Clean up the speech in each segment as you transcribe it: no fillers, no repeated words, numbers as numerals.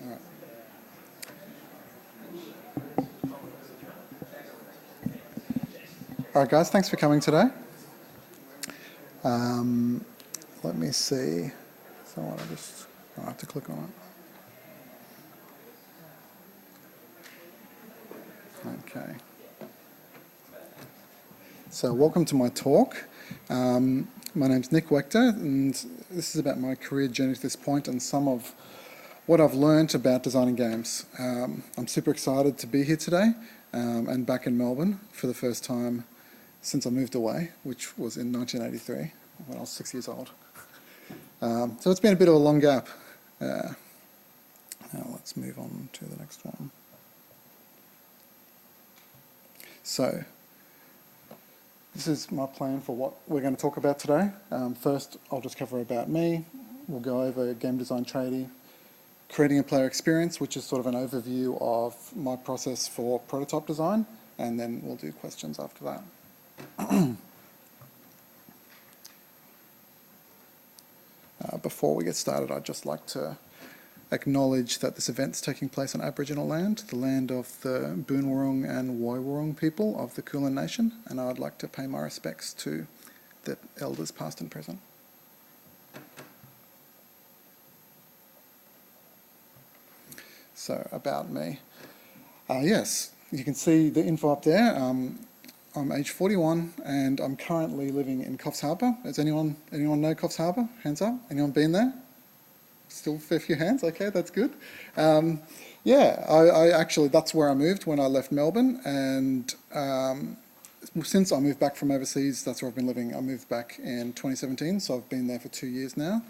All right, guys, thanks for coming today. Let me see. So I have to click on it. Okay. So welcome to my talk. My name's Nic Wechter, and this is about my career journey to this point and some of what I've learned about designing games. I'm super excited to be here today and back in Melbourne for the first time since I moved away, which was in 1983 when I was 6 years old. So it's been a bit of a long gap. Now let's move on to the next one. So this is my plan for what we're going to talk about today. First, I'll just cover about me. We'll go over game design tradie, creating a player experience, which is sort of an overview of my process for prototype design, and then we'll do questions after that. Before we get started, I'd just like to acknowledge that this event's taking place on Aboriginal land, the land of the Boonwurrung and Woiwurrung people of the Kulin Nation, and I'd like to pay my respects to the elders past and present. So, about me. Yes, you can see the info up there. I'm age 41 and I'm currently living in Coffs Harbour. Does anyone know Coffs Harbour? Hands up. Anyone been there? Still a fair few hands, okay, that's good. I actually, that's where I moved when I left Melbourne, and since I moved back from overseas, that's where I've been living. I moved back in 2017, so I've been there for 2 years now.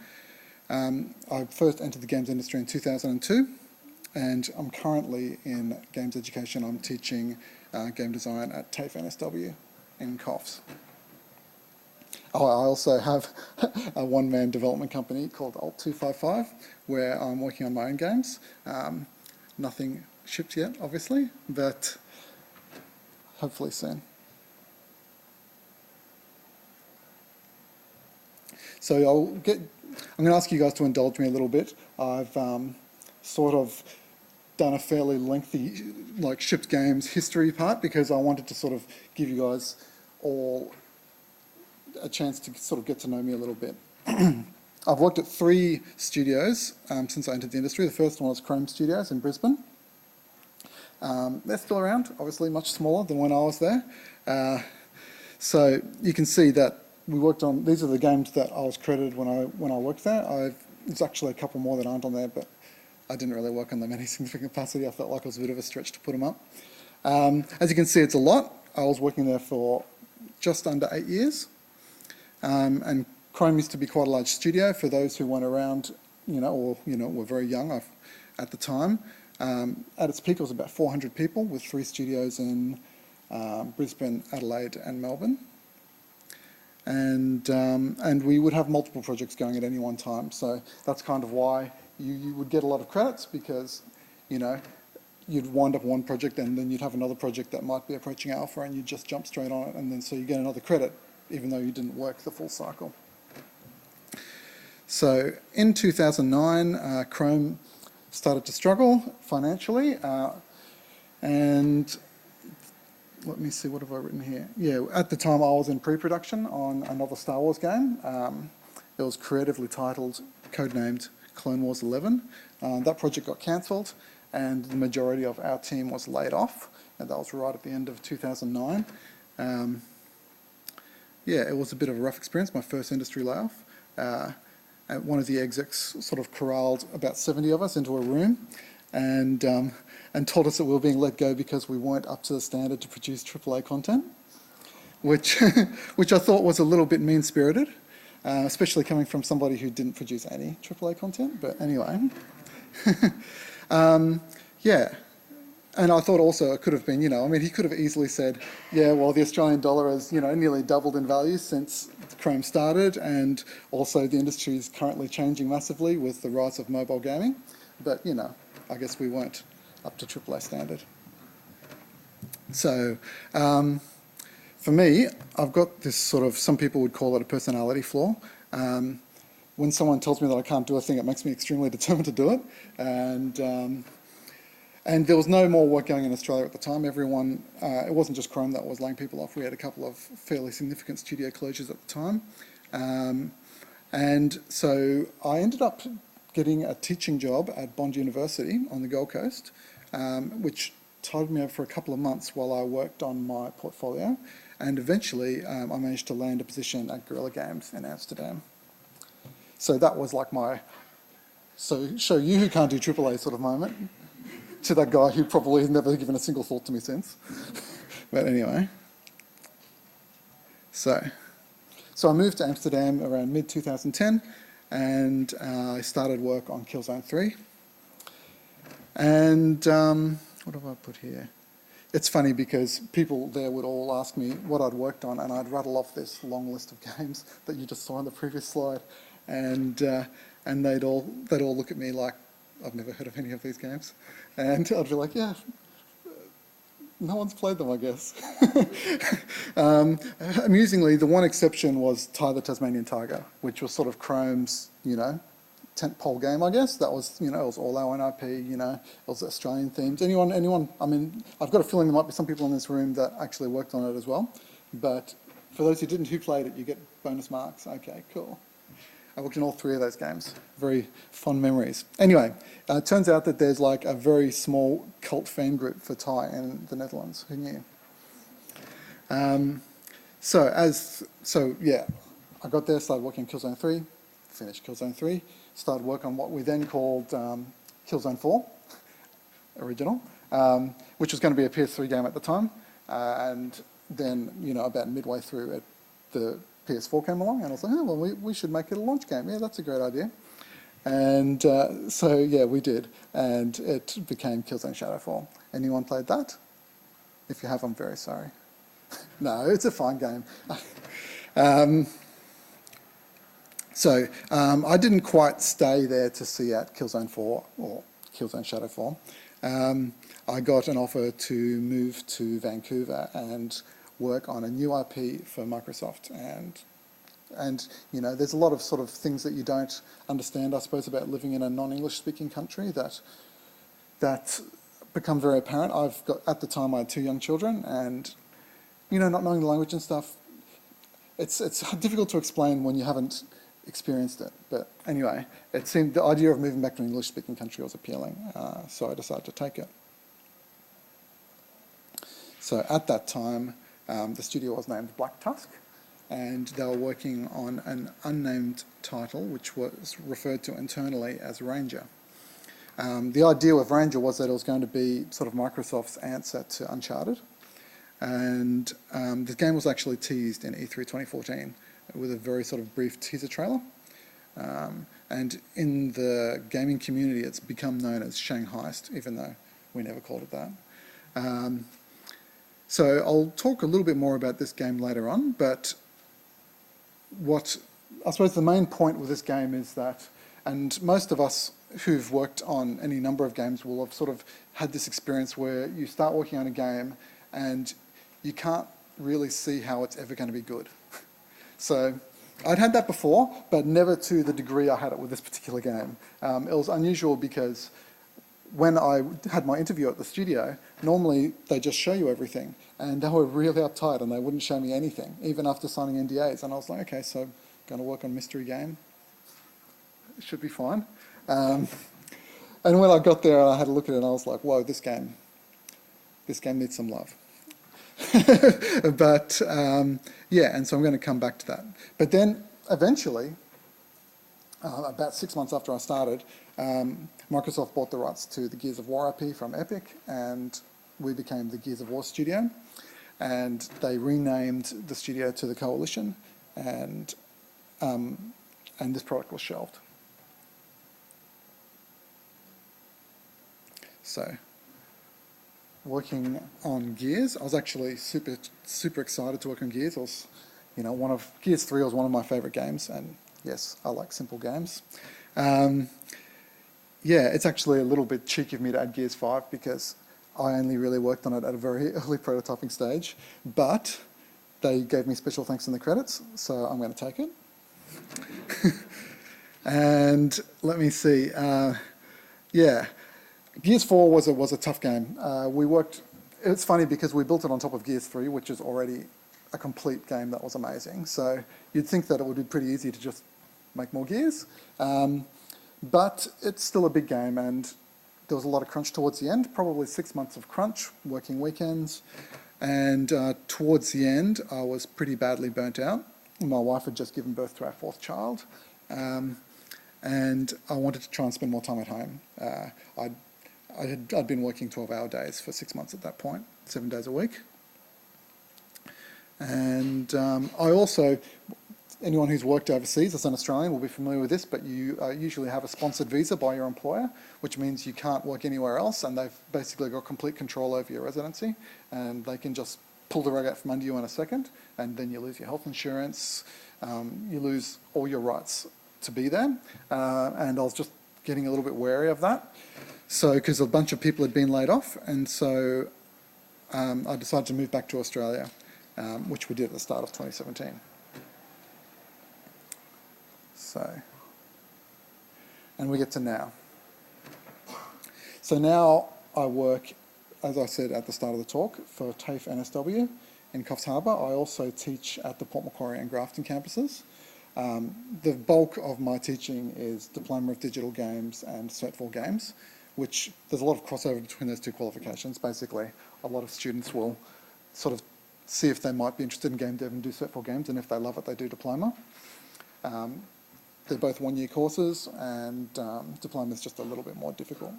I first entered the games industry in 2002, and I'm currently in games education. I'm teaching game design at TAFE NSW in Coffs. Oh, I also have a one-man development company called Alt255, where I'm working on my own games. Nothing shipped yet, obviously, but hopefully soon. So I'm going to ask you guys to indulge me a little bit. I've sort of done a fairly lengthy, shipped games history part because I wanted to sort of give you guys all a chance to sort of get to know me a little bit. I've worked at 3 studios since I entered the industry. The first one was Chrome Studios in Brisbane. They're still around, obviously much smaller than when I was there. So you can see that we worked on, these are the games that I was credited when I worked there. There's actually a couple more that aren't on there, but I didn't really work on them in any significant capacity. I felt like it was a bit of a stretch to put them up. As you can see, it's a lot. I was working there for just under 8 years. And Chrome used to be quite a large studio for those who weren't around, were very young at the time. At its peak, it was about 400 people with 3 studios in Brisbane, Adelaide and Melbourne. And we would have multiple projects going at any one time. So that's kind of why you would get a lot of credits, because, you'd wind up one project and then you'd have another project that might be approaching alpha and you'd just jump straight on it, and then so you get another credit, even though you didn't work the full cycle. So in 2009, Chrome started to struggle financially, and let me see, what have I written here? Yeah, at the time I was in pre-production on another Star Wars game. It was creatively titled, codenamed Clone Wars 11. That project got cancelled and the majority of our team was laid off, and that was right at the end of 2009. It was a bit of a rough experience, my first industry layoff. And one of the execs sort of corralled about 70 of us into a room and told us that we were being let go because we weren't up to the standard to produce AAA content, which I thought was a little bit mean-spirited, especially coming from somebody who didn't produce any AAA content, but anyway. And I thought also it could have been, he could have easily said, yeah, well, the Australian dollar has, nearly doubled in value since Chrome started, and also the industry is currently changing massively with the rise of mobile gaming. But, I guess we weren't up to AAA standard. So, for me, I've got this sort of, some people would call it a personality flaw. when someone tells me that I can't do a thing, it makes me extremely determined to do it. And there was no more work going in Australia at the time. Everyone, it wasn't just Chrome that was laying people off. We had a couple of fairly significant studio closures at the time. And so I ended up getting a teaching job at Bond University on the Gold Coast, which tied me over for a couple of months while I worked on my portfolio. And eventually I managed to land a position at Guerrilla Games in Amsterdam. So that was like my, so show you who can't do AAA sort of moment, to that guy who probably has never given a single thought to me since. But anyway. So I moved to Amsterdam around mid-2010, and I started work on Killzone 3. And what have I put here? It's funny because people there would all ask me what I'd worked on, and I'd rattle off this long list of games that you just saw on the previous slide, and they'd all look at me like, I've never heard of any of these games. And I'd be like, yeah, no one's played them, I guess. Amusingly, the one exception was Ty the Tasmanian Tiger, which was sort of Chrome's, tentpole game, I guess. That was, it was all our own IP, it was Australian themes. Anyone, I mean, I've got a feeling there might be some people in this room that actually worked on it as well. But for those who didn't, who played it, you get bonus marks. Okay, cool. I worked in all three of those games. Very fond memories. Anyway, it turns out that there's like a very small cult fan group for Thai in the Netherlands. Who knew? Yeah, I got there, started working on Killzone 3, finished Killzone 3, started work on what we then called Killzone 4, original, which was going to be a PS3 game at the time. And then, about midway through it, the PS4 came along, and I was like, oh, well, we should make it a launch game. Yeah, that's a great idea. And yeah, we did. And it became Killzone Shadowfall. Anyone played that? If you have, I'm very sorry. No, it's a fine game. I didn't quite stay there to see out Killzone 4 or Killzone Shadowfall. I got an offer to move to Vancouver and work on a new IP for Microsoft, and there's a lot of sort of things that you don't understand, I suppose, about living in a non-English speaking country that become very apparent. At the time I had 2 young children, and not knowing the language and stuff, it's difficult to explain when you haven't experienced it. But anyway, it seemed the idea of moving back to an English speaking country was appealing, so I decided to take it. So at that time, the studio was named Black Tusk, and they were working on an unnamed title which was referred to internally as Ranger. The idea with Ranger was that it was going to be sort of Microsoft's answer to Uncharted, and the game was actually teased in E3 2014 with a very sort of brief teaser trailer, and in the gaming community it's become known as Shangheist, even though we never called it that. So I'll talk a little bit more about this game later on, but I suppose the main point with this game is that, and most of us who've worked on any number of games will have sort of had this experience where you start working on a game and you can't really see how it's ever going to be good. So I'd had that before, but never to the degree I had it with this particular game. It was unusual because when I had my interview at the studio, normally they just show you everything, and they were really uptight and they wouldn't show me anything, even after signing NDAs. And I was like, okay, so going to work on mystery game, it should be fine. And when I got there and I had a look at it, and I was like, whoa, this game needs some love. But yeah, and so I'm going to come back to that. But then eventually, about 6 months after I started, Microsoft bought the rights to the Gears of War IP from Epic, and we became the Gears of War studio. And they renamed the studio to the Coalition, and this product was shelved. So, working on Gears, I was actually super excited to work on Gears. It was, Gears 3 was one of my favourite games, and yes, I like simple games. Yeah, it's actually a little bit cheeky of me to add Gears 5 because I only really worked on it at a very early prototyping stage, but they gave me special thanks in the credits, so I'm going to take it. And let me see. Yeah, Gears 4 was a tough game. It's funny because we built it on top of Gears 3, which is already a complete game that was amazing. So you'd think that it would be pretty easy to just make more Gears. But it's still a big game, and there was a lot of crunch towards the end, probably 6 months of crunch, working weekends. And towards the end, I was pretty badly burnt out. My wife had just given birth to our 4th child. And I wanted to try and spend more time at home. I'd been working 12-hour days for 6 months at that point, 7 days a week. And I also, anyone who's worked overseas as an Australian will be familiar with this, but you usually have a sponsored visa by your employer, which means you can't work anywhere else, and they've basically got complete control over your residency, and they can just pull the rug out from under you in a second, and then you lose your health insurance, you lose all your rights to be there, and I was just getting a little bit wary of that. So, because a bunch of people had been laid off, and so I decided to move back to Australia, which we did at the start of 2017. So, and we get to now. So now I work, as I said at the start of the talk, for TAFE NSW in Coffs Harbour. I also teach at the Port Macquarie and Grafton campuses. The bulk of my teaching is Diploma of Digital Games and Cert 4 Games, which there's a lot of crossover between those two qualifications. Basically, a lot of students will sort of see if they might be interested in game dev and do Cert 4 Games, and if they love it, they do Diploma. They're both one-year courses, and Diploma is just a little bit more difficult.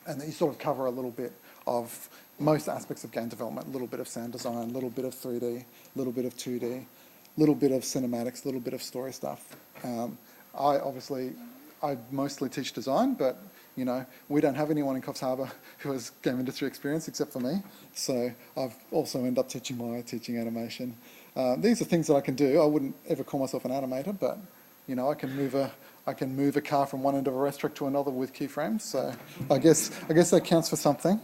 And you sort of cover a little bit of most aspects of game development, a little bit of sound design, a little bit of 3D, a little bit of 2D, a little bit of cinematics, a little bit of story stuff. I mostly teach design, but you know, we don't have anyone in Coffs Harbour who has game industry experience except for me. So I've also ended up teaching animation. These are things that I can do. I wouldn't ever call myself an animator, but you know, I can move a car from one end of a racetrack to another with keyframes. So I guess that counts for something.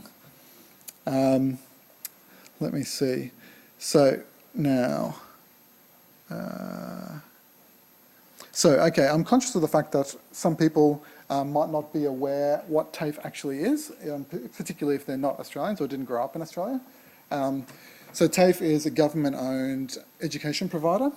Let me see. So now. Okay, I'm conscious of the fact that some people might not be aware what TAFE actually is, particularly if they're not Australians or didn't grow up in Australia. So TAFE is a government-owned education provider.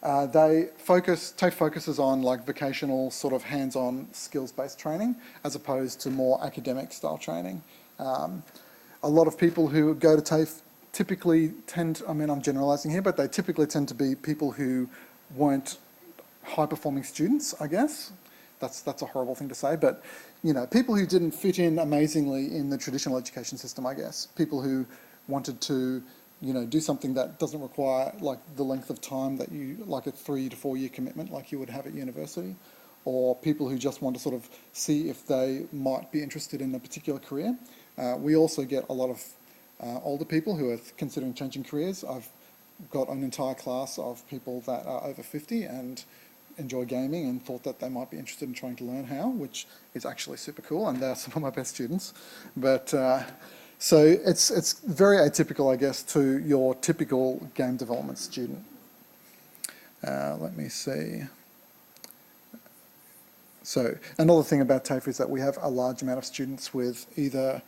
TAFE focuses on like vocational sort of hands-on skills-based training as opposed to more academic style training. A lot of people who go to TAFE typically I'm generalising here, but they typically tend to be people who weren't high-performing students, I guess. That's a horrible thing to say, but you know, people who didn't fit in amazingly in the traditional education system, I guess. People who wanted to, you know, do something that doesn't require like the length of time that like a 3 to 4 year commitment like you would have at university, or people who just want to sort of see if they might be interested in a particular career. We also get a lot of older people who are considering changing careers. I've got an entire class of people that are over 50 and enjoy gaming and thought that they might be interested in trying to learn how, which is actually super cool, and they're some of my best students. But so it's very atypical, I guess, to your typical game development student. Let me see. So another thing about TAFE is that we have a large amount of students with either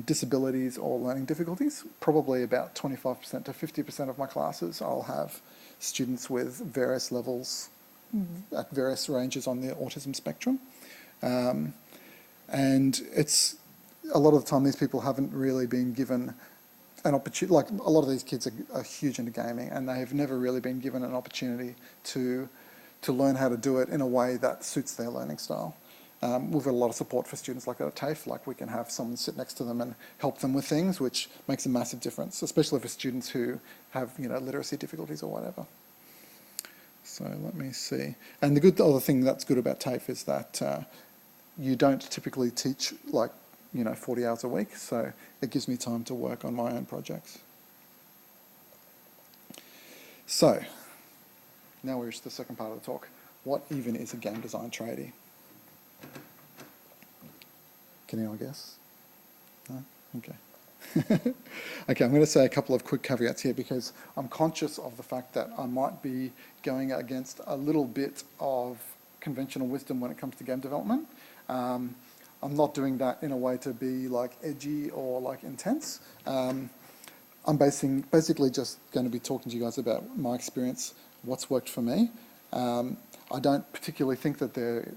disabilities or learning difficulties. Probably about 25% to 50% of my classes I'll have students with various levels at various ranges on the autism spectrum. And it's a lot of the time these people haven't really been given an opportunity, like a lot of these kids are huge into gaming and they have never really been given an opportunity to learn how to do it in a way that suits their learning style. We've got a lot of support for students like that at TAFE, like we can have someone sit next to them and help them with things, which makes a massive difference, especially for students who have, you know, literacy difficulties or whatever. So let me see. And the other thing that's good about TAFE is that you don't typically teach like, you know, 40 hours a week, so it gives me time to work on my own projects. So, now we're to the second part of the talk. What even is a game design tradie? Can anyone guess? No? Okay. Okay, I'm going to say a couple of quick caveats here because I'm conscious of the fact that I might be going against a little bit of conventional wisdom when it comes to game development. I'm not doing that in a way to be like edgy or like intense. I'm basically just going to be talking to you guys about my experience, what's worked for me. I don't particularly think that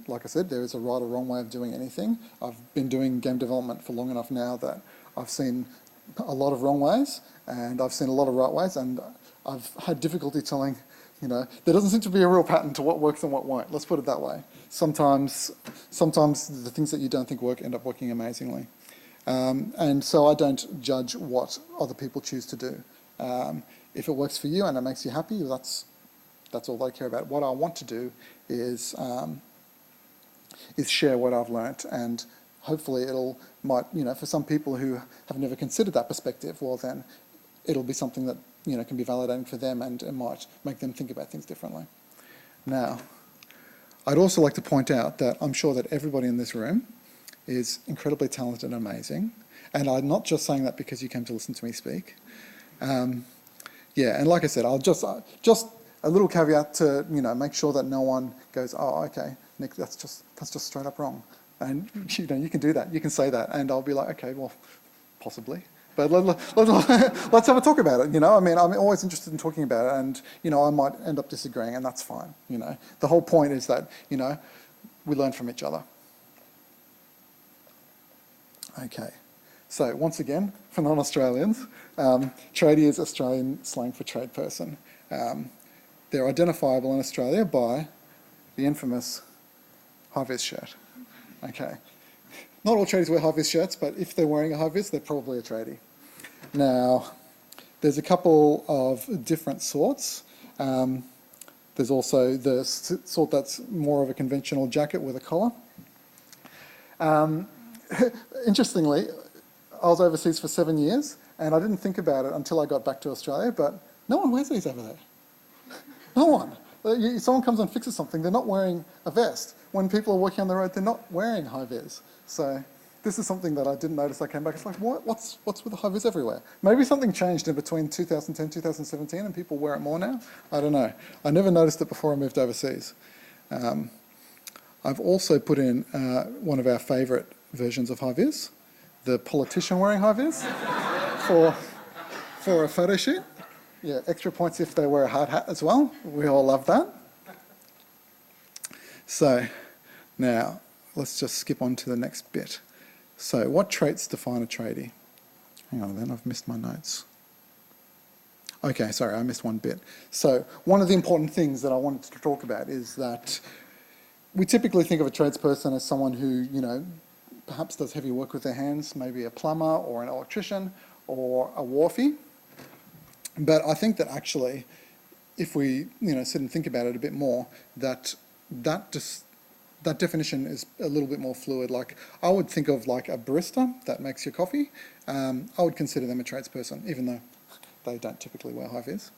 like I said, there is a right or wrong way of doing anything. I've been doing game development for long enough now that I've seen a lot of wrong ways and I've seen a lot of right ways, and I've had difficulty telling, there doesn't seem to be a real pattern to what works and what won't. Let's put it that way. Sometimes the things that you don't think work end up working amazingly. And so I don't judge what other people choose to do. If it works for you and it makes you happy, that's all I care about. What I want to do is share what I've learnt, and hopefully for some people who have never considered that perspective, well then it'll be something that can be validating for them, and it might make them think about things differently. Now, I'd also like to point out that I'm sure that everybody in this room is incredibly talented and amazing, and I'm not just saying that because you came to listen to me speak. Yeah, and like I said, I'll just a little caveat to make sure that no one goes, oh, okay, Nic, that's just straight up wrong, and you can do that, you can say that, and I'll be like, okay, well, possibly, but let's have a talk about it. I mean, I'm always interested in talking about it, and I might end up disagreeing, and that's fine. The whole point is that we learn from each other. Okay, so once again, for non-Australians, tradie is Australian slang for trade person. They're identifiable in Australia by the infamous high-vis shirt. Okay. Not all tradies wear high-vis shirts, but if they're wearing a high-vis, they're probably a tradie. Now, there's a couple of different sorts. There's also the sort that's more of a conventional jacket with a collar. Interestingly, I was overseas for 7 years, and I didn't think about it until I got back to Australia, but no one wears these over there. No one. Someone comes and fixes something, they're not wearing a vest. When people are walking on the road, they're not wearing high-vis. So this is something that I didn't notice. I came back, it's like, what's with the high-vis everywhere? Maybe something changed in between 2010, 2017, and people wear it more now? I don't know. I never noticed it before I moved overseas. I've also put in one of our favourite versions of high-vis, the politician wearing high-vis for a photo shoot. Yeah, extra points if they wear a hard hat as well. We all love that. So now let's just skip on to the next bit. So what traits define a tradie? Hang on then, I've missed my notes. Okay, sorry, I missed one bit. So one of the important things that I wanted to talk about is that we typically think of a tradesperson as someone who, perhaps does heavy work with their hands, maybe a plumber or an electrician or a wharfie. But I think that actually, if we sit and think about it a bit more, that definition is a little bit more fluid. Like I would think of like a barista that makes your coffee. I would consider them a tradesperson, even though they don't typically wear high-vis.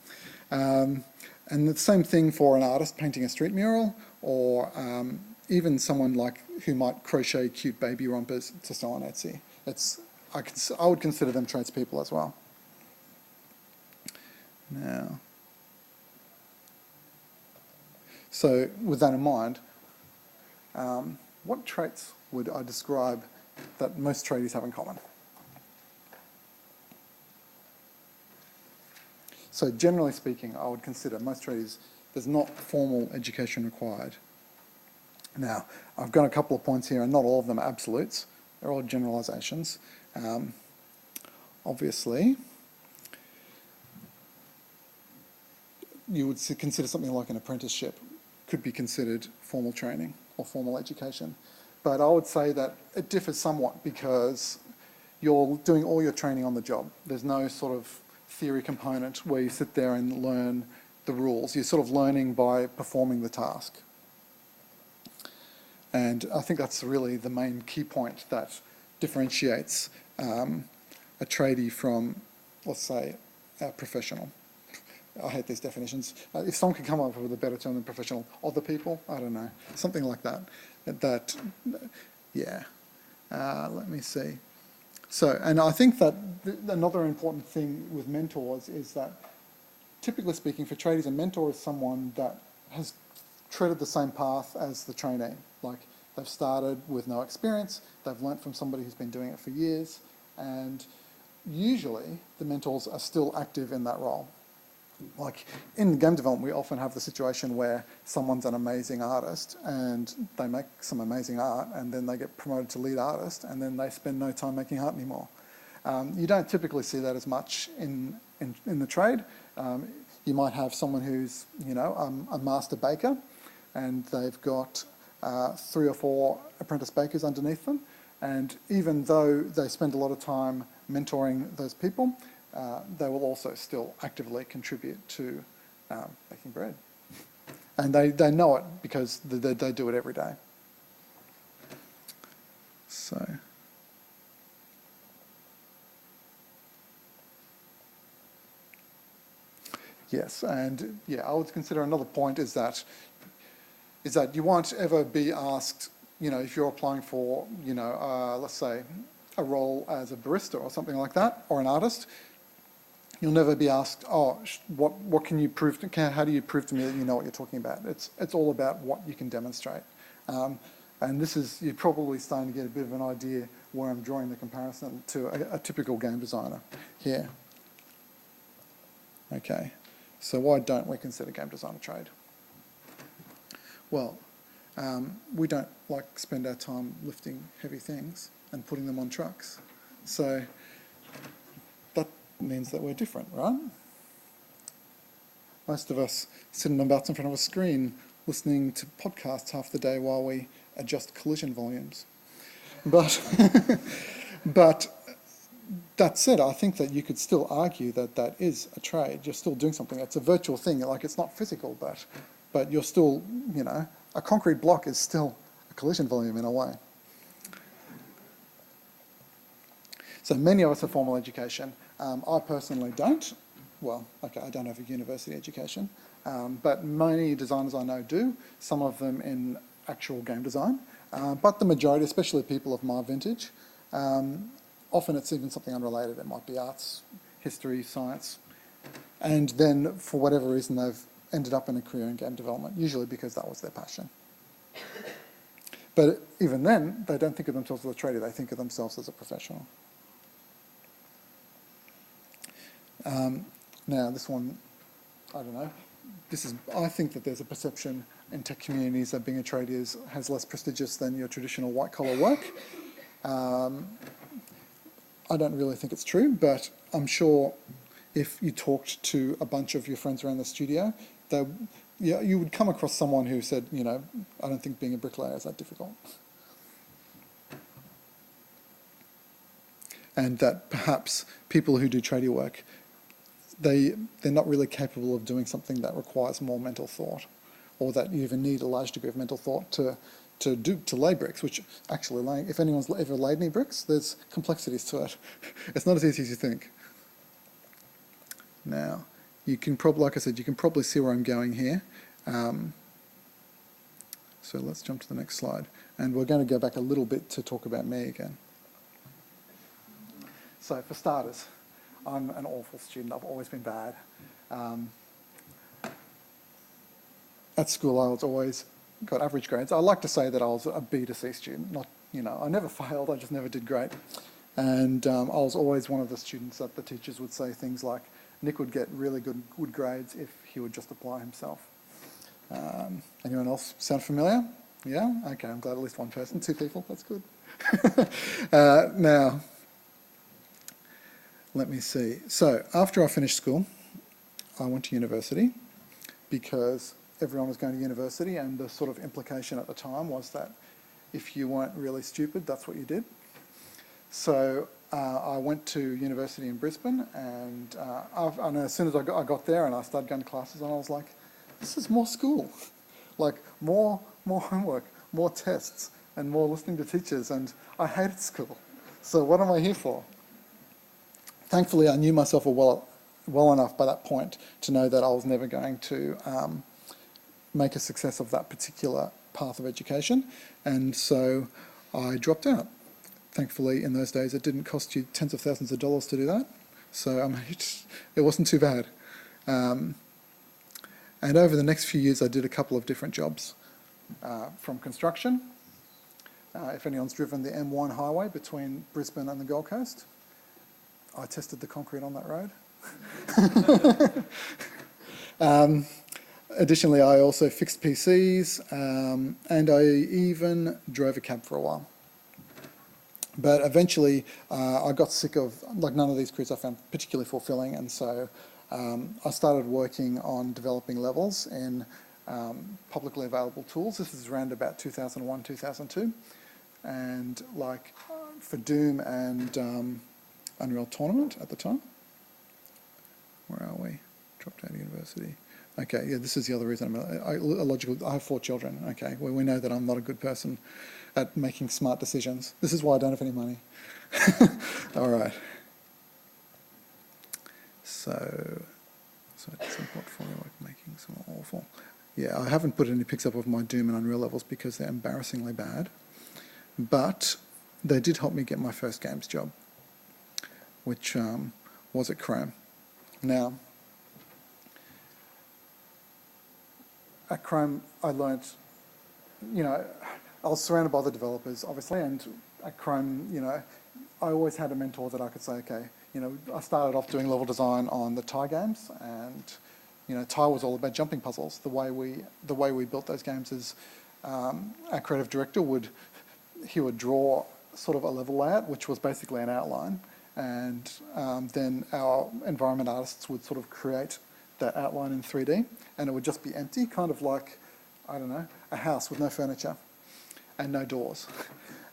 And the same thing for an artist painting a street mural, or even someone like who might crochet cute baby rompers to sell on Etsy. I would consider them tradespeople as well. Now, so with that in mind, what traits would I describe that most tradies have in common? So generally speaking, I would consider most tradies, there's not formal education required. Now, I've got a couple of points here, and not all of them are absolutes. They're all generalisations. Obviously, you would consider something like an apprenticeship could be considered formal training or formal education. But I would say that it differs somewhat because you're doing all your training on the job. There's no sort of theory component where you sit there and learn the rules. You're sort of learning by performing the task. And I think that's really the main key point that differentiates a tradie from, let's say, a professional. I hate these definitions. If someone could come up with a better term than professional, other people, I don't know, something like that. Yeah. Let me see. So, and I think that another important thing with mentors is that, typically speaking, for tradies, a mentor is someone that has treaded the same path as the trainee. Like, they've started with no experience, they've learnt from somebody who's been doing it for years, and usually the mentors are still active in that role. Like, in game development, we often have the situation where someone's an amazing artist and they make some amazing art, and then they get promoted to lead artist, and then they spend no time making art anymore. You don't typically see that as much in the trade. You might have someone who's, you know, a master baker, and they've got 3 or 4 apprentice bakers underneath them, and even though they spend a lot of time mentoring those people, they will also still actively contribute to making bread. And they know it because they do it every day. So, yes, and yeah, I would consider another point is that you won't ever be asked, you know, if you're applying for, you know, let's say a role as a barista or something like that, or an artist, you'll never be asked, oh, what can you prove, how do you prove to me that you know what you're talking about? It's all about what you can demonstrate. And this is, you're probably starting to get a bit of an idea where I'm drawing the comparison to a typical game designer here. Okay, so why don't we consider game design a trade? Well, we don't like spend our time lifting heavy things and putting them on trucks. So that means that we're different, right? Most of us sit in butts in front of a screen listening to podcasts half the day while we adjust collision volumes. But, but that said, I think that you could still argue that that is a trade. You're still doing something. It's a virtual thing. Like, it's not physical, but you're still, you know, a concrete block is still a collision volume in a way. So many of us have formal education. I personally don't. Well, okay, I don't have a university education, but many designers I know do, some of them in actual game design, but the majority, especially people of my vintage, often it's even something unrelated. It might be arts, history, science, and then for whatever reason they've ended up in a career in game development, usually because that was their passion. But even then, they don't think of themselves as a trader, they think of themselves as a professional. Now, this one, I don't know. I think that there's a perception in tech communities that being a trader has less prestigious than your traditional white-collar work. I don't really think it's true, but I'm sure if you talked to a bunch of your friends around the studio, you would come across someone who said, you know, I don't think being a bricklayer is that difficult. And that perhaps people who do tradie work, they're not really capable of doing something that requires more mental thought, or that you even need a large degree of mental thought to lay bricks, which actually, if anyone's ever laid any bricks, there's complexities to it. It's not as easy as you think. Now, you can probably, like I said, you can probably see where I'm going here. So let's jump to the next slide. And we're going to go back a little bit to talk about me again. So for starters, I'm an awful student. I've always been bad. At school, I was always got average grades. I like to say that I was a B to C student. Not, you know, I never failed. I just never did great. And I was always one of the students that the teachers would say things like, Nick would get really good grades if he would just apply himself. Anyone else sound familiar? Yeah? Okay, I'm glad at least one person. 2 people, that's good. Now, let me see. So, after I finished school, I went to university because everyone was going to university, and the sort of implication at the time was that if you weren't really stupid, that's what you did. So I went to university in Brisbane, and as soon as I got there and I started going to classes, and I was like, this is more school. Like, more homework, more tests, and more listening to teachers, and I hated school. So what am I here for? Thankfully, I knew myself well enough by that point to know that I was never going to make a success of that particular path of education, and so I dropped out. Thankfully, in those days, it didn't cost you tens of thousands of dollars to do that, so it wasn't too bad. And over the next few years, I did a couple of different jobs, from construction. If anyone's driven the M1 highway between Brisbane and the Gold Coast, I tested the concrete on that road. Additionally, I also fixed PCs, and I even drove a cab for a while. But eventually, I got sick of, like, none of these careers I found particularly fulfilling, and so I started working on developing levels in publicly available tools. This is around about 2001, 2002, and like for Doom and Unreal Tournament at the time. Where are we? Dropped out of university. Okay, yeah, this is the other reason I have 4 children. Okay, well, we know that I'm not a good person at making smart decisions. This is why I don't have any money. All right. So some portfolio work making some awful. Yeah, I haven't put any pics up of my Doom and Unreal levels because they're embarrassingly bad. But they did help me get my first games job, which was at Chrome. Now, at Chrome, I learnt, I was surrounded by the developers, obviously, and at Chrome, I always had a mentor that I could say, okay, I started off doing level design on the Tie games, and Tie was all about jumping puzzles. The way we built those games is our creative director would draw sort of a level layout, which was basically an outline, and then our environment artists would sort of create that outline in 3D, and it would just be empty, kind of like, I don't know, a house with no furniture and no doors.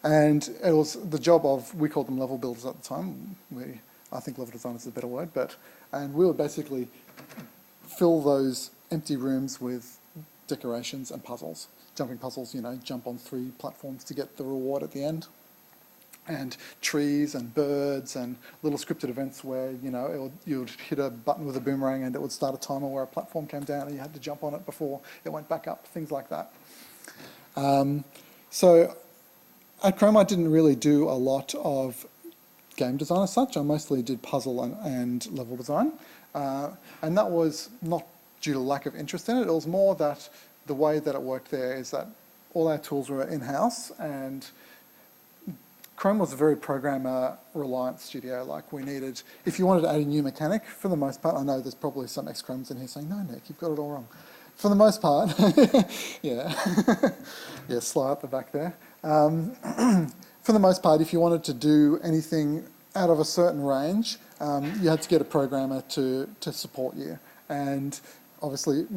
And it was the job of, we called them level builders at the time. I think level design is a better word, and we would basically fill those empty rooms with decorations and puzzles. Jumping puzzles, jump on 3 platforms to get the reward at the end. And trees and birds and little scripted events where, you would hit a button with a boomerang and it would start a timer where a platform came down and you had to jump on it before it went back up, things like that. So at Chrome, I didn't really do a lot of game design as such. I mostly did puzzle and level design. And that was not due to lack of interest in it. It was more that the way that it worked there is that all our tools were in-house, and Chrome was a very programmer-reliant studio. Like, we needed, if you wanted to add a new mechanic, for the most part, I know there's probably some ex-Chromers in here saying, no, Nick, you've got it all wrong. For the most part, yeah, yeah, Sly at the back there. For the most part, if you wanted to do anything out of a certain range, you had to get a programmer to support you. And obviously,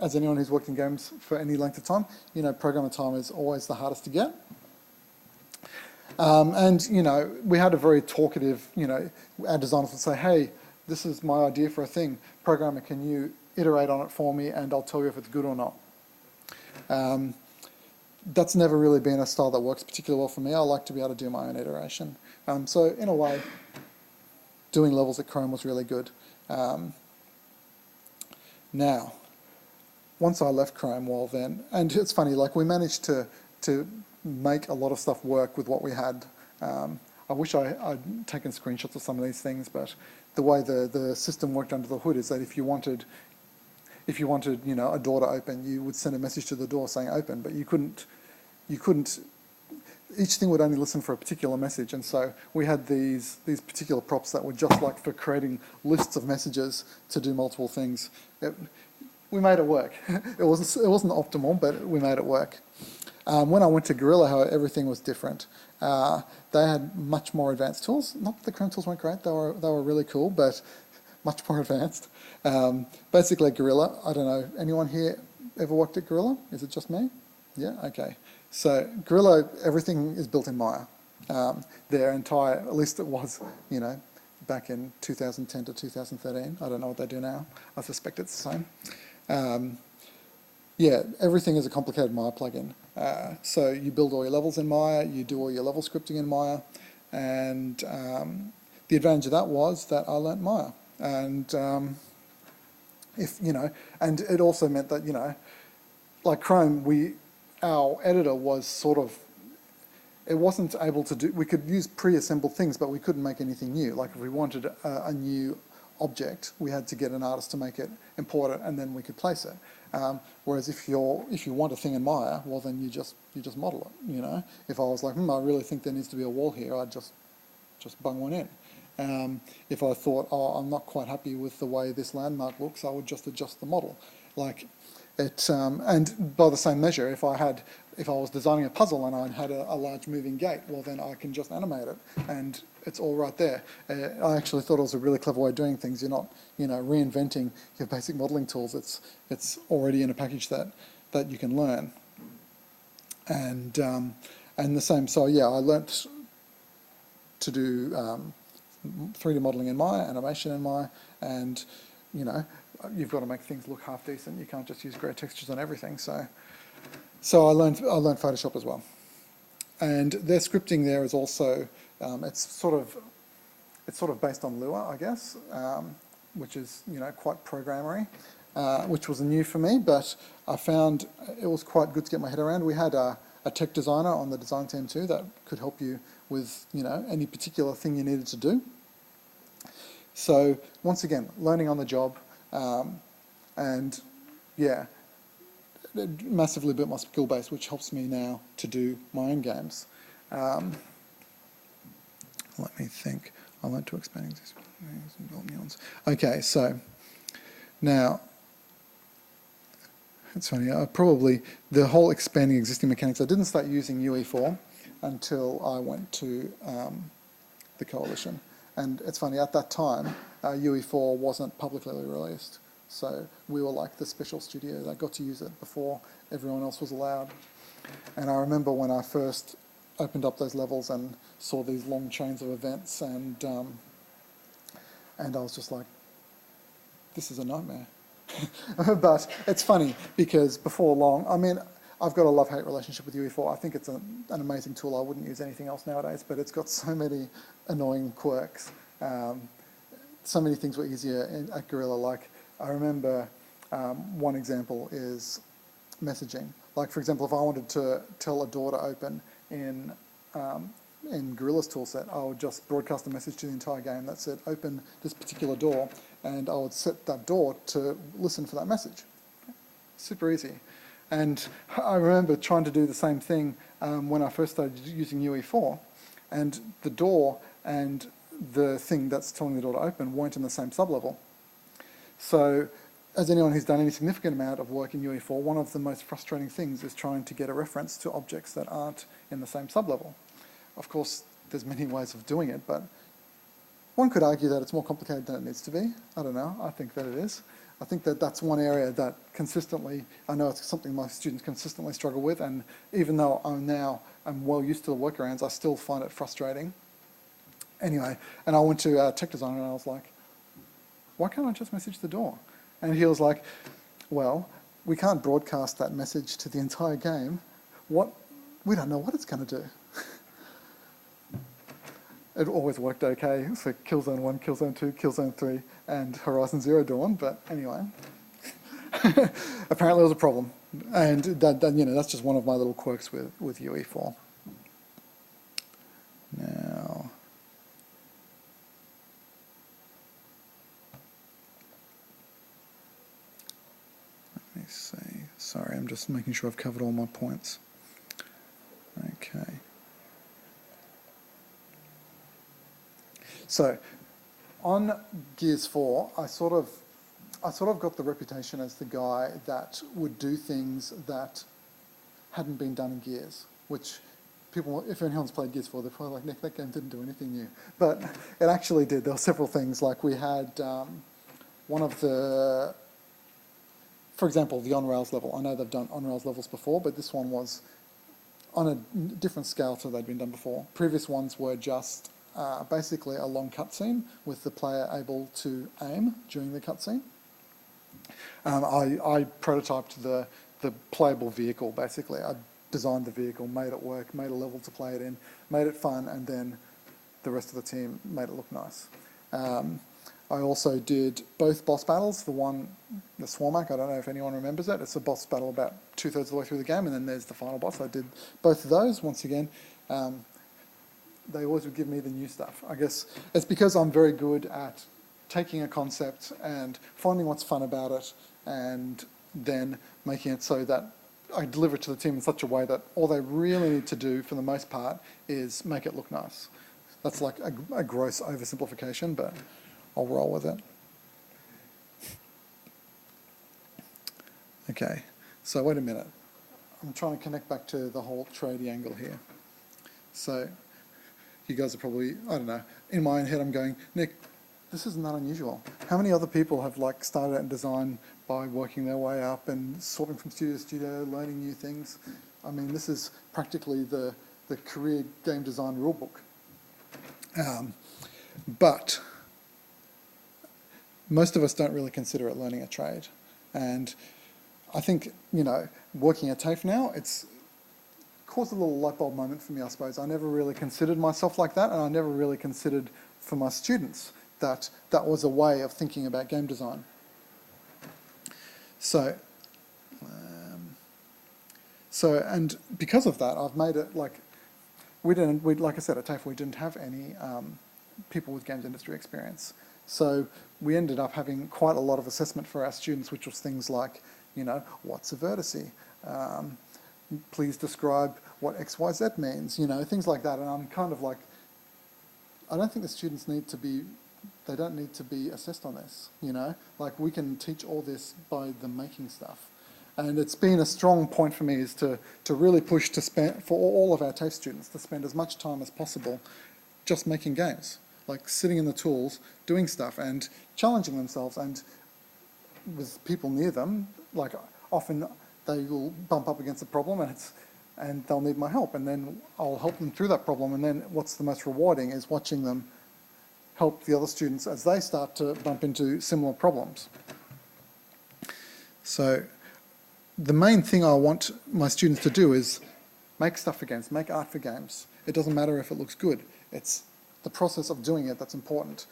as anyone who's worked in games for any length of time, programmer time is always the hardest to get. And we had a very talkative, our designers would say, hey, this is my idea for a thing. Programmer, can you iterate on it for me and I'll tell you if it's good or not. That's never really been a style that works particularly well for me. I like to be able to do my own iteration. So in a way, doing levels at Chrome was really good. Now, once I left Chrome, well then, and it's funny, like, we managed to make a lot of stuff work with what we had. I wish I'd taken screenshots of some of these things, but the way the system worked under the hood is that if you wanted a door to open, you would send a message to the door saying open, but you couldn't, each thing would only listen for a particular message, and so we had these particular props that were just like for creating lists of messages to do multiple things. We made it work. It wasn't optimal, but we made it work. When I went to Gorilla, however, everything was different. They had much more advanced tools. Not that the Chrome tools weren't great, they were really cool, but much more advanced. Basically, Gorilla, I don't know, anyone here ever worked at Gorilla? Is it just me? Yeah, okay. So Gorilla, everything is built in Maya. Their entire, at least it was, back in 2010 to 2013. I don't know what they do now. I suspect it's the same. Yeah, everything is a complicated Maya plugin. So you build all your levels in Maya, you do all your level scripting in Maya, and the advantage of that was that I learnt Maya. And and it also meant that, like Chrome, our editor was sort of, it wasn't able to do, we could use pre-assembled things, but we couldn't make anything new. Like if we wanted a new object, we had to get an artist to make it, import it, and then we could place it. Whereas if you want a thing in Maya, well then you just model it. You know, if I was like, I really think there needs to be a wall here, I'd just bung one in. If I thought, I'm not quite happy with the way this landmark looks, I would just adjust the model. Like it, and by the same measure, if I was designing a puzzle and I had a large moving gate, well then I can just animate it, and it's all right there. I actually thought it was a really clever way of doing things. You're not, reinventing your basic modelling tools. It's already in a package that you can learn. And the same. So yeah, I learnt to do 3D modelling in Maya, animation in Maya, and you've got to make things look half decent. You can't just use grey textures on everything. So I learned Photoshop as well. And their scripting there is also it's sort of based on Lua, I guess, which is quite programmery, which was new for me, but I found it was quite good to get my head around. We had a tech designer on the design team too that could help you with any particular thing you needed to do. So once again, learning on the job, and yeah, it massively built my skill base, which helps me now to do my own games. Let me think. I learned to expand existing and build new ones. Okay, so now it's funny. Probably the whole expanding existing mechanics. I didn't start using UE4 until I went to the Coalition, and it's funny. At that time, UE4 wasn't publicly released, so we were like the special studio that got to use it before everyone else was allowed. And I remember when I first opened up those levels and saw these long chains of events, and I was just like, this is a nightmare. But it's funny because before long, I mean, I've got a love-hate relationship with UE4. I think it's an amazing tool. I wouldn't use anything else nowadays, but it's got so many annoying quirks. So many things were easier at Gorilla. Like, I remember one example is messaging. Like, for example, if I wanted to tell a door to open in Gorilla's toolset, I would just broadcast a message to the entire game that said, open this particular door, and I would set that door to listen for that message. Super easy. And I remember trying to do the same thing when I first started using UE4, and the door and the thing that's telling the door to open weren't in the same sublevel. So, as anyone who's done any significant amount of work in UE4, one of the most frustrating things is trying to get a reference to objects that aren't in the same sublevel. Of course, there's many ways of doing it, but one could argue that it's more complicated than it needs to be. I don't know. I think that it is. I think that that's one area that consistently, I know it's something my students consistently struggle with, and even though I'm well used to the workarounds, I still find it frustrating. Anyway, and I went to tech designer and I was like, why can't I just message the door? And he was like, well, we can't broadcast that message to the entire game. We don't know what it's going to do. It always worked okay for Killzone 1, Killzone 2, Killzone 3, and Horizon Zero Dawn, but anyway. Apparently it was a problem. And that's just one of my little quirks with UE4. Now, let me see. Sorry, I'm just making sure I've covered all my points. Okay. So, on Gears 4, I sort of got the reputation as the guy that would do things that hadn't been done in Gears, which people, if anyone's played Gears 4, they're probably like, Nick, that game didn't do anything new. But it actually did. There were several things, like we had one of the, for example, the on-rails level. I know they've done on-rails levels before, but this one was on a different scale to they'd been done before. Previous ones were just basically a long cutscene with the player able to aim during the cutscene. I prototyped the playable vehicle, basically. I designed the vehicle, made it work, made a level to play it in, made it fun, and then the rest of the team made it look nice. I also did both boss battles, the Swarmak, I don't know if anyone remembers it. It's a boss battle about 2/3 of the way through the game, and then there's the final boss. I did both of those. Once again, they always would give me the new stuff. I guess it's because I'm very good at taking a concept and finding what's fun about it and then making it so that I deliver it to the team in such a way that all they really need to do for the most part is make it look nice. That's like a gross oversimplification, but I'll roll with it. Okay, so wait a minute. I'm trying to connect back to the whole tradie angle here. So you guys are probably, I don't know, in my head I'm going, Nick, this isn't that unusual. How many other people have like started out in design by working their way up and swapping from studio to studio, learning new things? I mean, this is practically the career game design rulebook. But most of us don't really consider it learning a trade. And I think, you know, working at TAFE now, it's caused a little light bulb moment for me, I suppose. I never really considered myself like that, and I never really considered for my students that that was a way of thinking about game design. So, and because of that, I've made it like, like I said, at TAFE, we didn't have any people with games industry experience. So we ended up having quite a lot of assessment for our students, which was things like, you know, what's a vertice? Please describe what XYZ means, you know, things like that. And I'm kind of like, I don't think the students they don't need to be assessed on this, you know? Like, we can teach all this by them making stuff. And it's been a strong point for me is to really push for all of our TAFE students to spend as much time as possible just making games, like sitting in the tools, doing stuff and challenging themselves, and with people near them, like often they will bump up against a problem and they'll need my help, and then I'll help them through that problem, and then what's the most rewarding is watching them help the other students as they start to bump into similar problems. So the main thing I want my students to do is make stuff for games, make art for games. It doesn't matter if it looks good. It's the process of doing it that's important.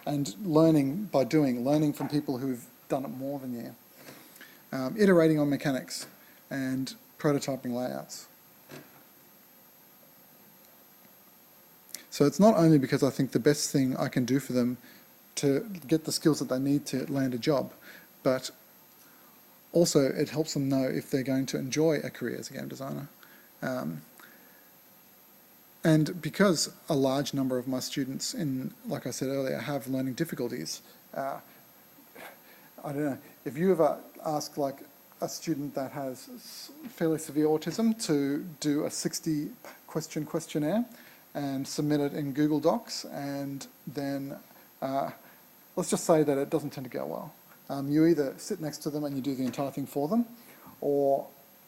And learning by doing, learning from people who've done it more than you. Iterating on mechanics and prototyping layouts. So it's not only because I think the best thing I can do for them to get the skills that they need to land a job, but also it helps them know if they're going to enjoy a career as a game designer. And because a large number of my students, like I said earlier, have learning difficulties, I don't know, if you ever ask like a student that has fairly severe autism to do a 60-question questionnaire and submit it in Google Docs, and then let's just say that it doesn't tend to go well. You either sit next to them and you do the entire thing for them, or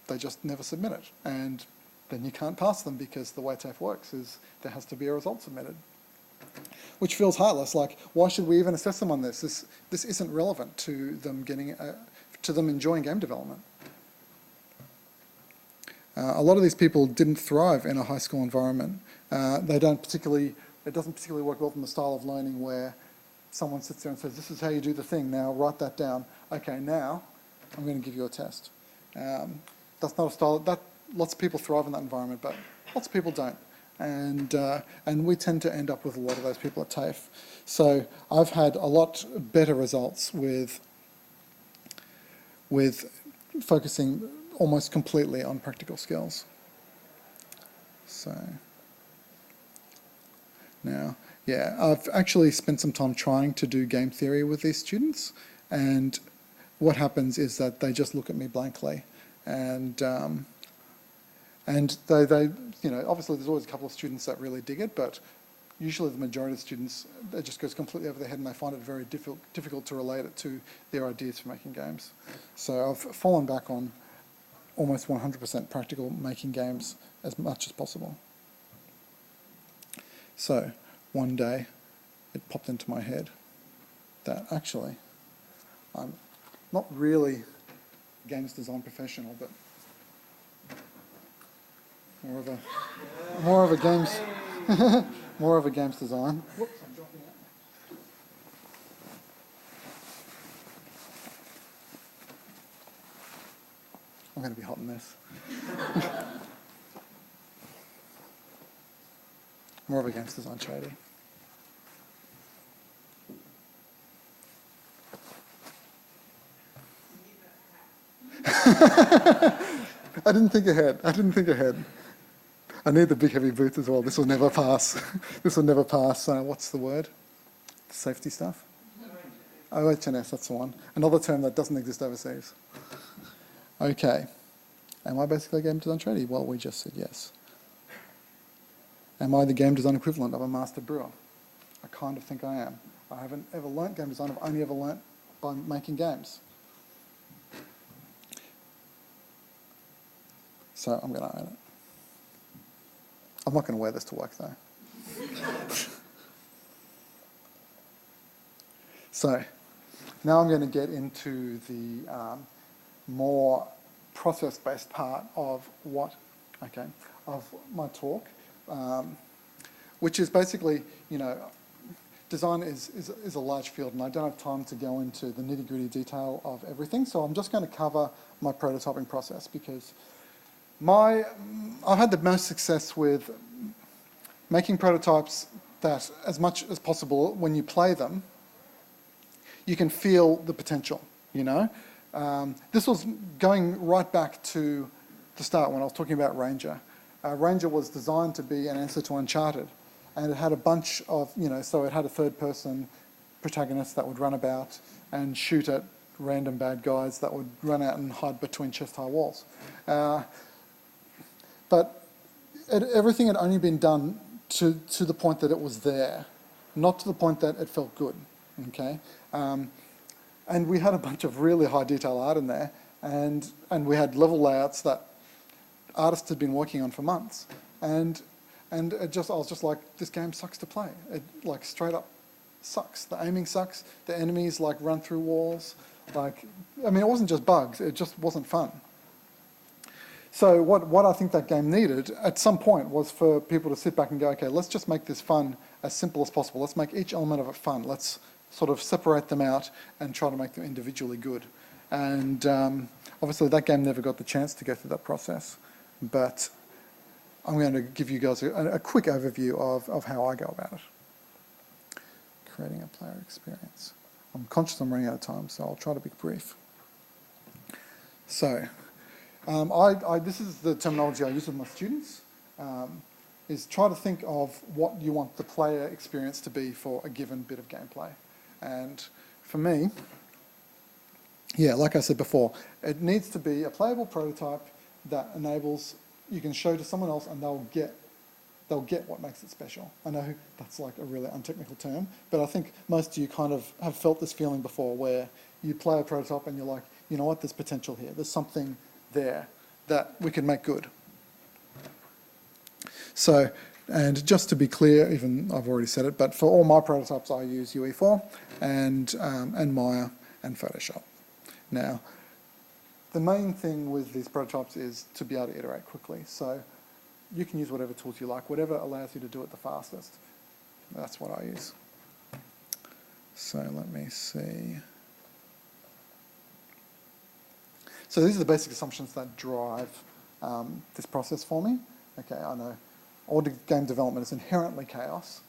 they just never submit it, and then you can't pass them because the way TAFE works is there has to be a result submitted, which feels heartless. Like, why should we even assess them on this? This isn't relevant to them to them enjoying game development. A lot of these people didn't thrive in a high school environment. It doesn't particularly work well from the style of learning where someone sits there and says, this is how you do the thing, now write that down. Okay, now I'm going to give you a test. That's not a style, lots of people thrive in that environment, but lots of people don't. And we tend to end up with a lot of those people at TAFE. So I've had a lot better results with focusing almost completely on practical skills. So now, yeah, I've actually spent some time trying to do game theory with these students, and what happens is that they just look at me blankly, and they you know, obviously there's always a couple of students that really dig it, but usually the majority of students, it just goes completely over their head and they find it very difficult to relate it to their ideas for making games. So I've fallen back on almost 100% practical making games as much as possible. So one day it popped into my head that actually I'm not really a games design professional, but more of a games more of a games design. Whoops, I'm dropping it. I'm going to be hot in this. More of a games design tradie. I didn't think ahead. I need the big heavy boots as well. This will never pass. This will never pass. What's the word? The safety stuff? OHS, that's the one. Another term that doesn't exist overseas. Okay. Am I basically a game design tradie? Well, we just said yes. Am I the game design equivalent of a master brewer? I kind of think I am. I haven't ever learnt game design. I've only ever learnt by making games. So I'm going to own it. I'm not going to wear this to work though. So now I'm going to get into the more process-based part of of my talk, which is basically, design is a large field, and I don't have time to go into the nitty-gritty detail of everything. So I'm just going to cover my prototyping process because I've had the most success with making prototypes that, as much as possible, when you play them, you can feel the potential, This was going right back to the start when I was talking about Ranger. Ranger was designed to be an answer to Uncharted, and it had a bunch of, so it had a third-person protagonist that would run about and shoot at random bad guys that would run out and hide between chest-high walls. But everything had only been done to the point that it was there, not to the point that it felt good, okay? And we had a bunch of really high detail art in there, and we had level layouts that artists had been working on for months. And I was just like, this game sucks to play. It straight up sucks. The aiming sucks. The enemies run through walls. It wasn't just bugs. It just wasn't fun. So what I think that game needed at some point was for people to sit back and go, okay, let's just make this fun as simple as possible. Let's make each element of it fun. Let's sort of separate them out and try to make them individually good. And obviously that game never got the chance to go through that process. But I'm going to give you guys a quick overview of how I go about it. Creating a player experience. I'm conscious I'm running out of time, so I'll try to be brief. So, this is the terminology I use with my students, is try to think of what you want the player experience to be for a given bit of gameplay. And for me, like I said before, it needs to be a playable prototype that enables, you can show to someone else and they'll get what makes it special. I know that's a really untechnical term, but I think most of you kind of have felt this feeling before where you play a prototype and you're like, you know what, there's potential here. There's something there that we can make good. So, and just to be clear, even I've already said it, but for all my prototypes I use UE4 and Maya and Photoshop. Now, the main thing with these prototypes is to be able to iterate quickly. So you can use whatever tools you like, whatever allows you to do it the fastest. That's what I use. So let me see. So these are the basic assumptions that drive this process for me. Okay, I know all game development is inherently chaos.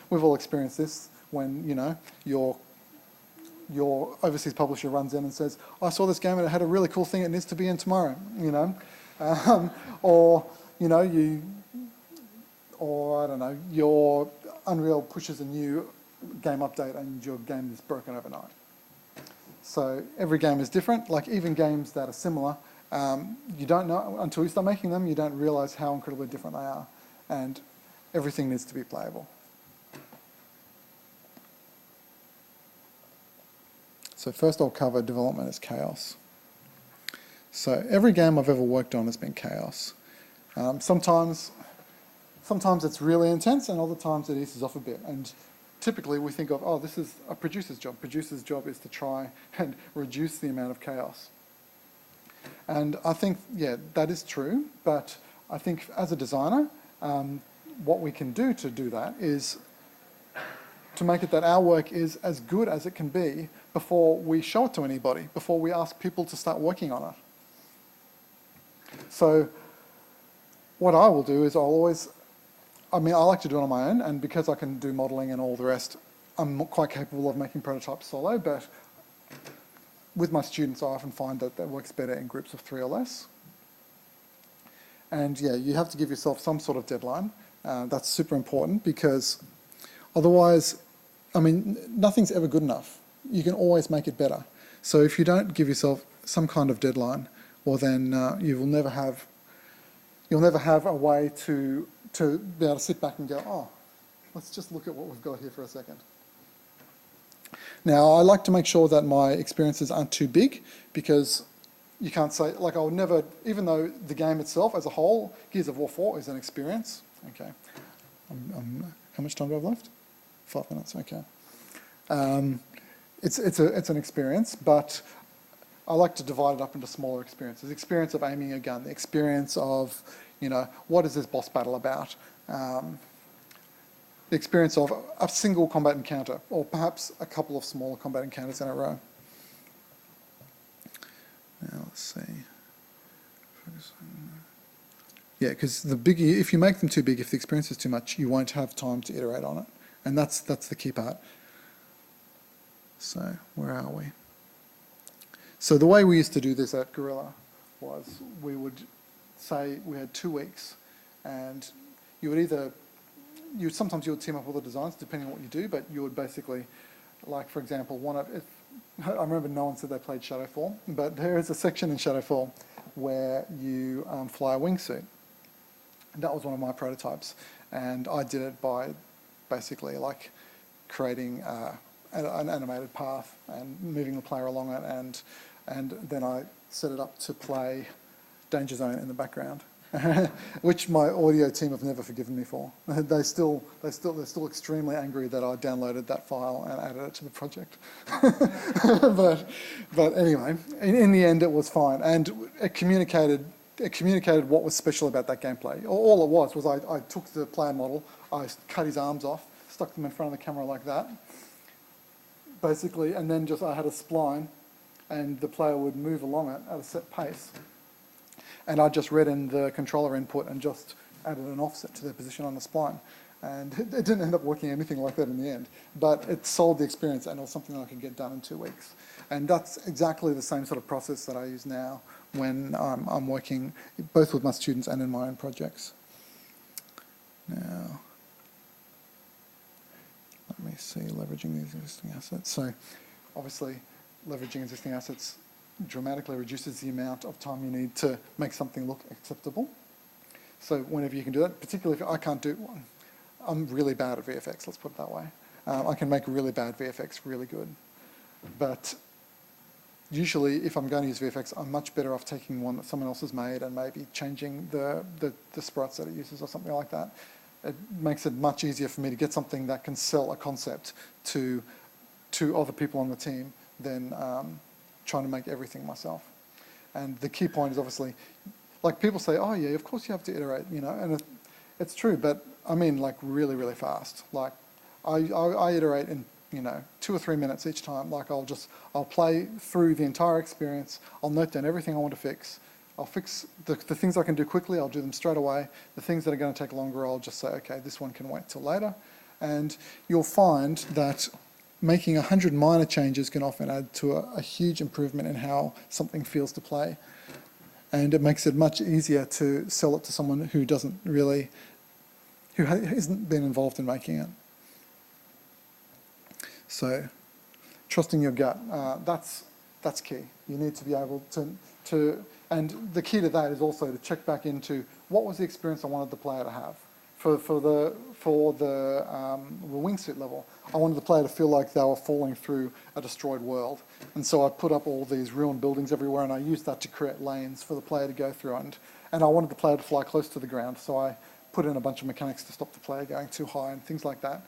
We've all experienced this when, your overseas publisher runs in and says, I saw this game and it had a really cool thing, it needs to be in tomorrow, or I don't know, your Unreal pushes a new game update and your game is broken overnight. So every game is different, even games that are similar, you don't know, until you start making them, you don't realise how incredibly different they are, and everything needs to be playable. So first I'll cover development as chaos. So every game I've ever worked on has been chaos. Sometimes it's really intense and other times it eases off a bit. And typically we think of, oh, this is a producer's job. Producer's job is to try and reduce the amount of chaos. And I think, that is true, but I think as a designer, what we can do to do that is to make it that our work is as good as it can be before we show it to anybody, before we ask people to start working on it. So what I will do is I like to do it on my own, and because I can do modelling and all the rest, I'm quite capable of making prototypes solo, but with my students, I often find that works better in groups of 3 or less. And yeah, you have to give yourself some sort of deadline. That's super important because otherwise, I mean, nothing's ever good enough. You can always make it better. So if you don't give yourself some kind of deadline, well then you'll never have a way to be able to sit back and go, oh, let's just look at what we've got here for a second. Now, I like to make sure that my experiences aren't too big because you can't say, like I'll never, even though the game itself as a whole, Gears of War 4 is an experience. Okay. How much time do I have left? 5 minutes, okay. It's an experience, but I like to divide it up into smaller experiences. The experience of aiming a gun, the experience of, what is this boss battle about? The experience of a single combat encounter, or perhaps a couple of smaller combat encounters in a row. Now let's see. Yeah, because if you make them too big, if the experience is too much, you won't have time to iterate on it, and that's the key part. So where are we? So the way we used to do this at Guerrilla was we would say we had 2 weeks, and sometimes you would team up all the designs depending on what you do, but you would basically, like for example, I remember no one said they played Shadowfall, but there is a section in Shadowfall where you fly a wingsuit. And that was one of my prototypes, and I did it by basically like creating an animated path and moving the player along it, and then I set it up to play Danger Zone in the background, which my audio team have never forgiven me for. They're still extremely angry that I downloaded that file and added it to the project. but anyway, in the end, it was fine, and it communicated what was special about that gameplay. All it was I took the player model, I cut his arms off, stuck them in front of the camera like that, basically, and then I had a spline, and the player would move along it at a set pace. And I just read in the controller input and just added an offset to their position on the spline. And it didn't end up working anything like that in the end. But it sold the experience, and it was something I could get done in 2 weeks. And that's exactly the same sort of process that I use now when I'm working both with my students and in my own projects. Now, let me see, leveraging these existing assets. So obviously, leveraging existing assets dramatically reduces the amount of time you need to make something look acceptable. So whenever you can do that, particularly if I can't do one, I'm really bad at VFX, let's put it that way. I can make really bad VFX really good. But usually if I'm going to use VFX, I'm much better off taking one that someone else has made and maybe changing the sprites that it uses or something like that. It makes it much easier for me to get something that can sell a concept to other people on the team than trying to make everything myself. And the key point is obviously, like people say, oh yeah, of course you have to iterate, and it's true, but I mean like really, really fast. Like I iterate in 2 or 3 minutes each time. Like I'll play through the entire experience, I'll note down everything I want to fix, I'll fix the things I can do quickly, I'll do them straight away. The things that are going to take longer, I'll just say, okay, this one can wait till later. And you'll find that making 100 minor changes can often add to a huge improvement in how something feels to play. And it makes it much easier to sell it to someone who hasn't been involved in making it. So, trusting your gut, that's key. You need to be able to, and the key to that is also to check back into what was the experience I wanted the player to have. For the wingsuit level, I wanted the player to feel like they were falling through a destroyed world. And so I put up all these ruined buildings everywhere, and I used that to create lanes for the player to go through. And I wanted the player to fly close to the ground, so I put in a bunch of mechanics to stop the player going too high and things like that.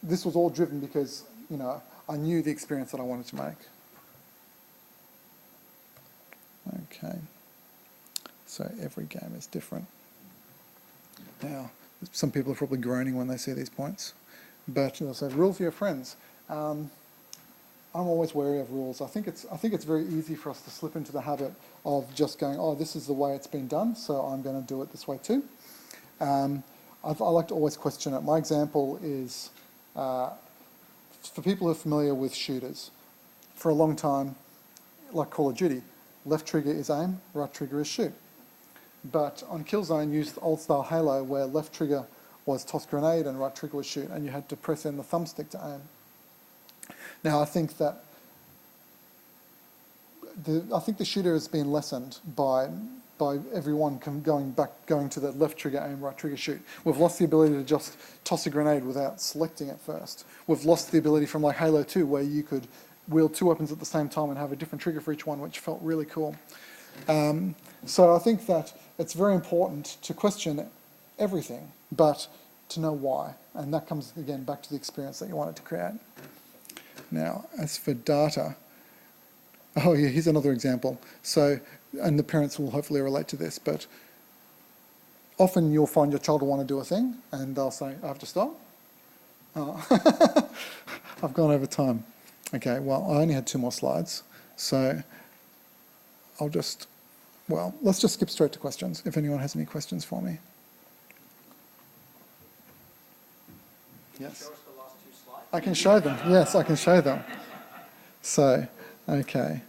This was all driven because, I knew the experience that I wanted to make. Okay. So every game is different. Now, some people are probably groaning when they see these points, but so rules for your friends. I'm always wary of rules. I think it's very easy for us to slip into the habit of just going, oh, this is the way it's been done, so I'm going to do it this way too. I like to always question it. My example is for people who are familiar with shooters. for a long time, like Call of Duty, left trigger is aim, right trigger is shoot. But on Killzone, used old-style Halo, where left trigger was toss grenade and right trigger was shoot, and you had to press in the thumbstick to aim. Now, I think that the shooter has been lessened by everyone going to the left trigger aim, right trigger shoot. We've lost the ability to just toss a grenade without selecting it first. We've lost the ability from like Halo 2, where you could wield two weapons at the same time and have a different trigger for each one, which felt really cool. So I think that it's very important to question everything, but to know why. And that comes, again, back to the experience that you want it to create. Now, as for data, oh yeah, here's another example. So, and the parents will hopefully relate to this, but often you'll find your child will want to do a thing, and they'll say, I have to stop. Oh. I've gone over time. Okay, well, I only had 2 more slides, so let's just skip straight to questions, if anyone has any questions for me. Yes? Show us the last 2 slides. I can show them, yes, I can show them. So, okay.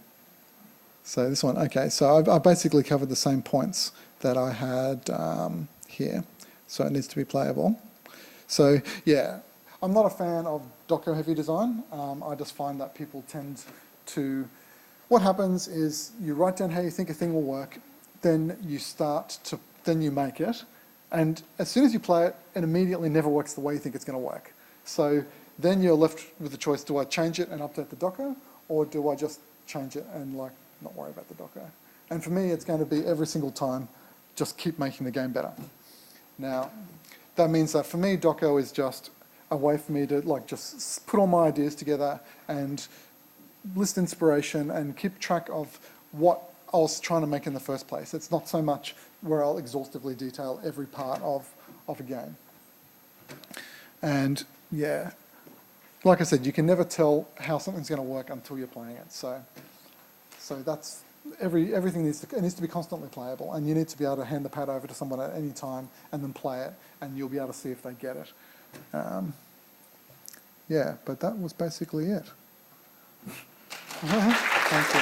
So this one, okay, so I basically covered the same points that I had here. So it needs to be playable. So, yeah, I'm not a fan of doco-heavy design. I just find that people tend to... What happens is you write down how you think a thing will work, then you make it, and as soon as you play it, it immediately never works the way you think it's going to work. So then you're left with the choice, do I change it and update the doco, or do I just change it and not worry about the doco? And for me, it's going to be every single time, just keep making the game better. Now, that means that for me, doco is just a way for me to just put all my ideas together and list inspiration and keep track of what I was trying to make in the first place. It's not so much where I'll exhaustively detail every part of a game. And yeah, like I said, you can never tell how something's going to work until you're playing it. So that's everything needs to be constantly playable, and you need to be able to hand the pad over to someone at any time and then play it, and you'll be able to see if they get it. Yeah, but that was basically it. Thank you.